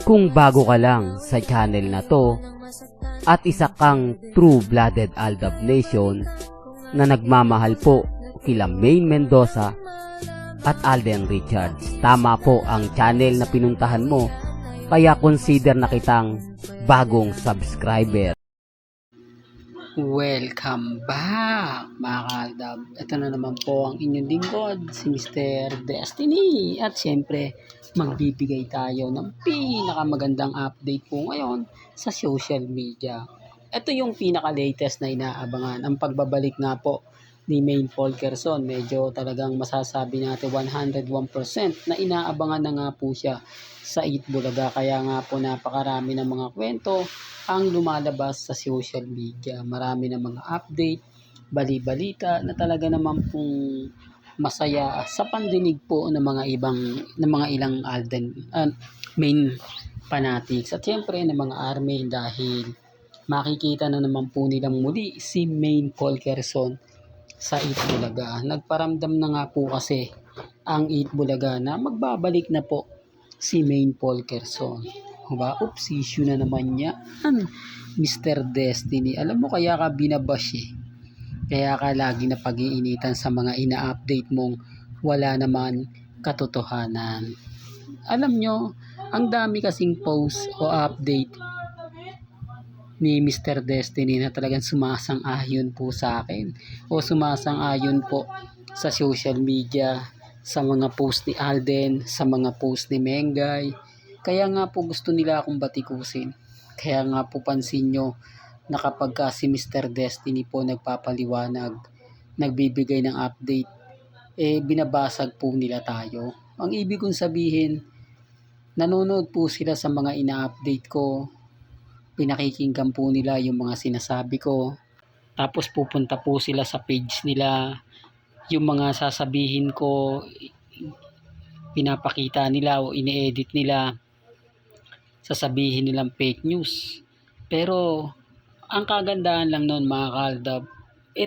Kung bago ka lang sa channel na to at isa kang true-blooded Aldab Nation na nagmamahal po kila Maine Mendoza at Alden Richards, tama po ang channel na pinuntahan mo, kaya consider na kitang bagong subscriber. Welcome back mga kaaldab. Ito na naman po ang inyong lingkod, si Mr. Destiny. At syempre, magbibigay tayo ng pinakamagandang update po ngayon sa social media. Ito yung pinaka-latest na inaabangan. Ang pagbabalik nga po ni Maine Fulkerson. Medyo talagang masasabi natin 101% na inaabangan na nga po siya sa Eat Bulaga. Kaya nga po napakarami ng mga kwento ang lumalabas sa social media. Marami ng mga update, bali-balita na talaga naman pong masaya sa pandinig po ng mga ilang Alden Maine fanatics at siyempre ng mga army, dahil makikita na naman po nilang muli si Maine Fulkerson sa Eat Bulaga. Nagparamdam na nga po kasi ang Eat Bulaga na magbabalik na po si Maine Fulkerson. Diba? Oops, issue na naman yan, Mr. Destiny. Alam mo, kaya ka binabash eh. Kaya ka lagi na pag-iinitan sa mga ina-update mong wala naman katotohanan. Alam nyo, ang dami kasing post o update ni Mr. Destiny na talagang sumasang-ayon po sa akin o sumasang-ayon po sa social media, sa mga post ni Alden, sa mga post ni Mengay. Kaya nga po gusto nila akong batikusin. Kaya nga po pansin nyo na kapag si Mr. Destiny po nagpapaliwanag, nagbibigay ng update, binabasag po nila tayo. Ang ibig kong sabihin, nanonood po sila sa mga ina-update ko, pinakikinggan po nila yung mga sinasabi ko, tapos pupunta po sila sa page nila, yung mga sasabihin ko, pinapakita nila o ine-edit nila, sasabihin nilang fake news. Pero ang kagandahan lang noon mga kaaldab,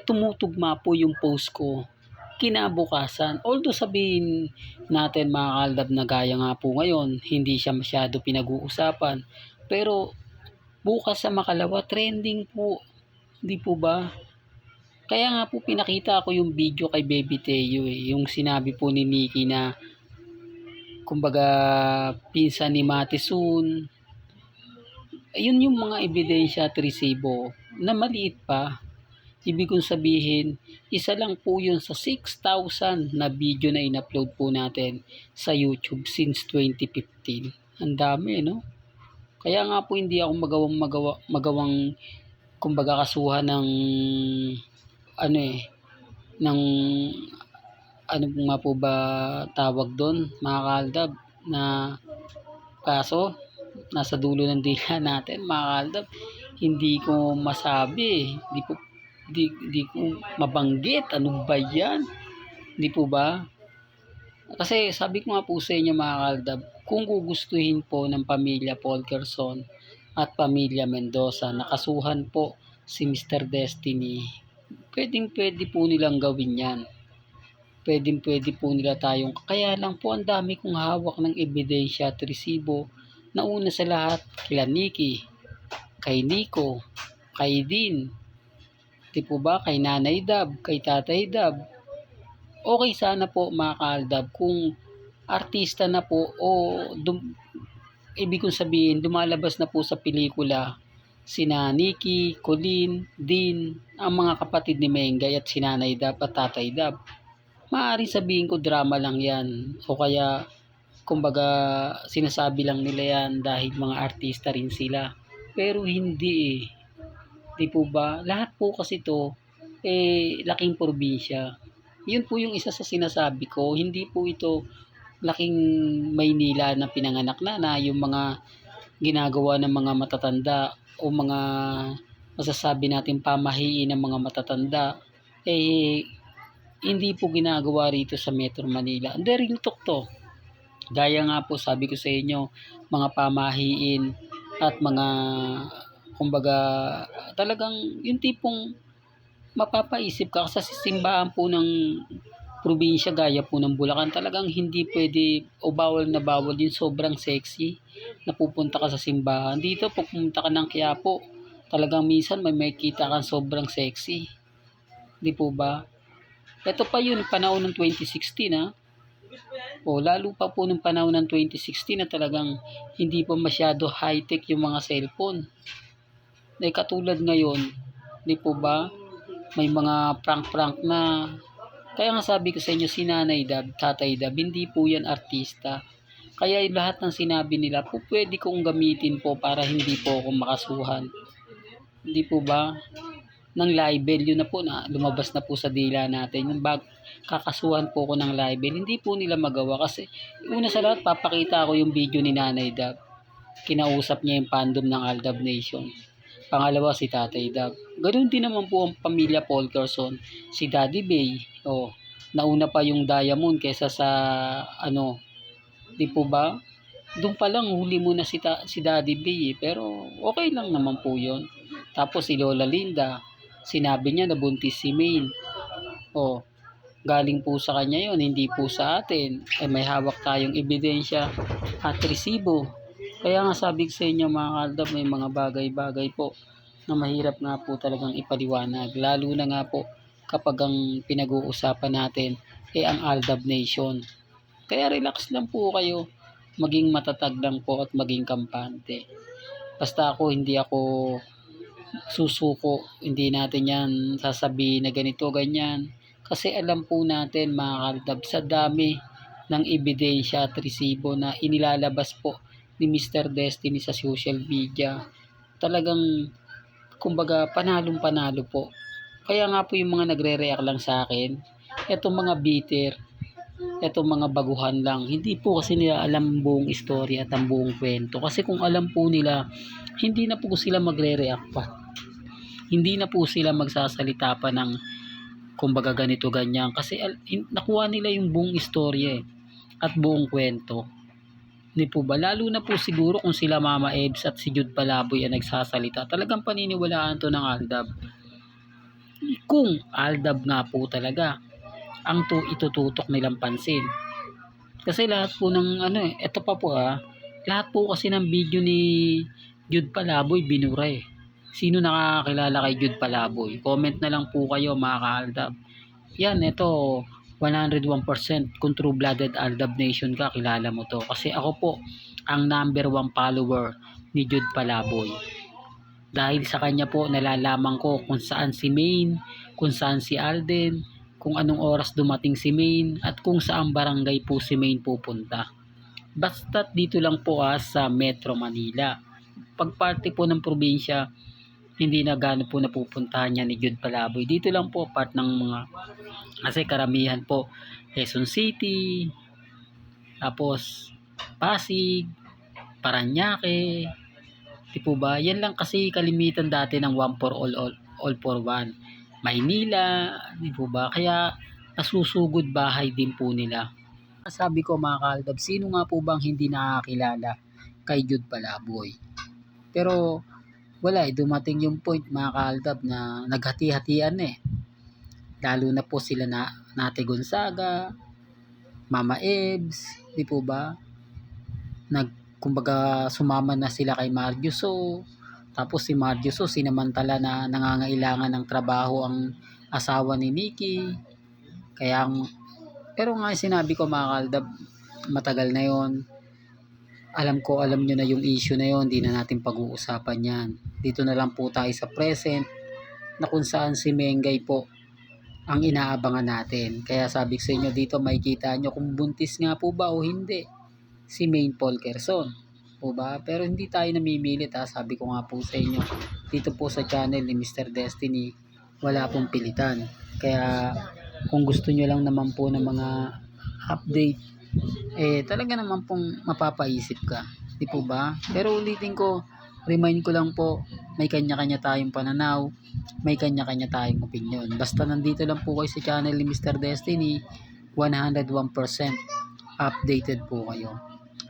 tumutugma po yung post ko kinabukasan. Although sabihin natin mga kaaldab na gaya nga po ngayon, hindi siya masyado pinag-uusapan. Pero bukas sa makalawa, trending po. Di po ba? Kaya nga po pinakita ko yung video kay Baby Teo yung sinabi po ni Nikki na kumbaga pinsan ni Matisun. Ayun yung mga ebidensya at resibo na maliit pa. Ibig kong sabihin, isa lang po yun sa 6,000 na video na in-upload po natin sa YouTube since 2015. Ang dami, no? Kaya nga po hindi ako magawang kumbaga kasuhan ng ano nga po ba tawag doon mga kaaldab, na kaso nasa dulo ng dila natin mga kaaldab. Hindi ko masabi, hindi ko mabanggit ano ba yan, hindi po ba? Kasi sabi ko nga po sa inyo mga kaaldab, kung gugustuhin po ng pamilya Fulkerson at pamilya Mendoza, nakasuhan po si Mr. Destiny, pwede po nilang gawin yan. Pwede po nila tayong, kaya lang po ang dami kong hawak ng ebidensya at resibo. Nauna sa lahat, kila Nikki, kay Nico, kay Dean, di po ba, kay Nanay Dab, kay Tatay Dab. Okay sana po mga kaaldab kung artista na po o ibig kong sabihin lumalabas na po sa pelikula sina Nikki, Colleen, Dean, ang mga kapatid ni Mengay at si Nanay Dab at Tatay Dab. Maaaring sabihin ko drama lang yan o kaya kumbaga sinasabi lang nila yan dahil mga artista rin sila. Pero hindi di po ba? Lahat po kasi to laking probinsya. Yun po yung isa sa sinasabi ko. Hindi po ito laking Maynila na pinanganak na yung mga ginagawa ng mga matatanda o mga masasabi natin pamahiin ng mga matatanda hindi po ginagawa rito sa Metro Manila. And real talk to. Gaya nga po sabi ko sa inyo, mga pamahiin at mga kumbaga talagang yung tipong mapapaisip ka sa simbahan po ng probinsya gaya po ng Bulacan, talagang hindi pwede o bawal na bawal yung sobrang sexy na pupunta ka sa simbahan. Dito pag pumunta ka ng Quiapo, talagang minsan may makikita kang sobrang sexy. Di po ba? Ito pa yun, panahon ng 2016 ha. O lalo pa po nung panahon ng 2016 na talagang hindi pa masyado high-tech yung mga cellphone. Katulad ngayon, di po ba? May mga prank-prank na. Kaya nga sabi ko sa inyo, si Nanay Dab, Tatay Dab, hindi po yan artista. Kaya lahat ng sinabi nila po pwede kong gamitin po para hindi po ako makasuhan. Hindi po ba? Ng libel, yun na po na lumabas na po sa dila natin. Yung kakasuhan po ko ng libel, hindi po nila magawa kasi una sa lahat papakita ko yung video ni Nanay Dab. Kinausap niya yung fandom ng Aldab Nation. Pangalawa si Tatay Dab. Ganoon din naman po ang pamilya Polkerson, si Daddy Bay. Nauna pa yung Diamond kaysa sa di po ba? Doon pa lang huli muna si Daddy Bay pero okay lang naman po 'yon. Tapos si Lola Linda, sinabi niya nabuntis si Maine. Galing po sa kanya 'yon, hindi po sa atin. May hawak tayong ebidensya at resibo. Kaya nga sabi ko sa inyo mga Aldab, may mga bagay-bagay po na mahirap nga po talagang ipaliwanag. Lalo na nga po kapag ang pinag-uusapan natin ang Aldab Nation. Kaya relax lang po kayo, maging matatag lang po at maging kampante. Basta hindi ako susuko, hindi natin yan sasabihin na ganito, ganyan. Kasi alam po natin mga Aldab, sa dami ng ebidensya at resibo na inilalabas po ni Mr. Destiny sa social media, talagang kumbaga panalong-panalo po. Kaya nga po yung mga nagre-react lang sa akin, etong mga bitter, etong mga baguhan lang, hindi po kasi nila alam ang buong istorya at ang buong kwento. Kasi kung alam po nila, hindi na po sila magre-react pa. Hindi na po sila magsasalita pa ng kumbaga ganito ganyan kasi nakuha nila yung buong istorya at buong kwento. Hindi po ba? Lalo na po siguro kung sila Mama Ebs at si Jude Palaboy ang nagsasalita. Talagang paniniwalaan to ng Aldab. Kung Aldab nga po talaga ang itututok nilang pansin. Kasi lahat po ng ito pa po lahat po kasi ng video ni Jude Palaboy binura Sino nakakakilala kay Jude Palaboy? Comment na lang po kayo mga ka-Aldab. Yan, ito 101% kung true-blooded Aldab Nation ka, kilala mo to. Kasi ako po ang number 1 follower ni Jude Palaboy. Dahil sa kanya po nalalaman ko kung saan si Maine, kung saan si Alden, kung anong oras dumating si Maine, at kung saan barangay po si Maine pupunta. Basta dito lang po sa Metro Manila. Pag parte po ng probinsya, hindi na gano'n po napupuntahan niya ni Jude Palaboy. Dito lang po part ng mga, kasi karamihan po Quezon City, tapos Pasig, Paranaque, di po ba? Yan lang kasi kalimitan dati ng one for all for one. Maynila, di po ba? Kaya nasusugod bahay din po nila. Sabi ko mga ka-Aldab, sino nga po bang hindi nakakilala kay Jude Palaboy? Pero wala dumating yung point mga ka-Aldab na naghati-hatian Lalo na po sila Nate Gonzaga, Mama Ebs, di po ba? Kumbaga sumama na sila kay Marjuso. Tapos si Marjuso sinamantala na nangangailangan ng trabaho ang asawa ni Nikki. Pero nga sinabi ko mga ka-Aldab, matagal na yon. Alam nyo na yung issue na yon, di na natin pag-uusapan yan. Dito na lang po tayo sa present na kung saan si Mengay po ang inaabangan natin. Kaya sabi ko sa inyo dito, makikita nyo kung buntis nga po ba o hindi si Maine Polkerson. Po ba? Pero hindi tayo namimilit sabi ko nga po sa inyo, dito po sa channel ni Mr. Destiny, wala pong pilitan. Kaya kung gusto nyo lang naman po ng mga update, talaga naman pong mapapaisip ka. Di po ba? Pero ulitin ko, remind ko lang po, may kanya-kanya tayong pananaw, may kanya-kanya tayong opinion. Basta nandito lang po kayo sa channel ni Mr. Destiny, 101% updated po kayo.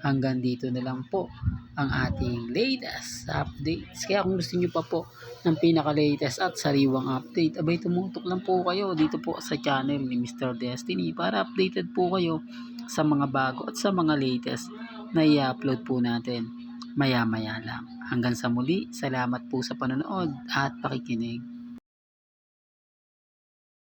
Hanggang dito na lang po ang ating latest updates. Kaya kung gusto nyo pa po ng pinaka-latest at sariwang update, abay tumutok lang po kayo dito po sa channel ni Mr. Destiny para updated po kayo sa mga bago at sa mga latest na i-upload po natin maya-maya lang. Hanggang sa muli, salamat po sa panonood at pakikinig.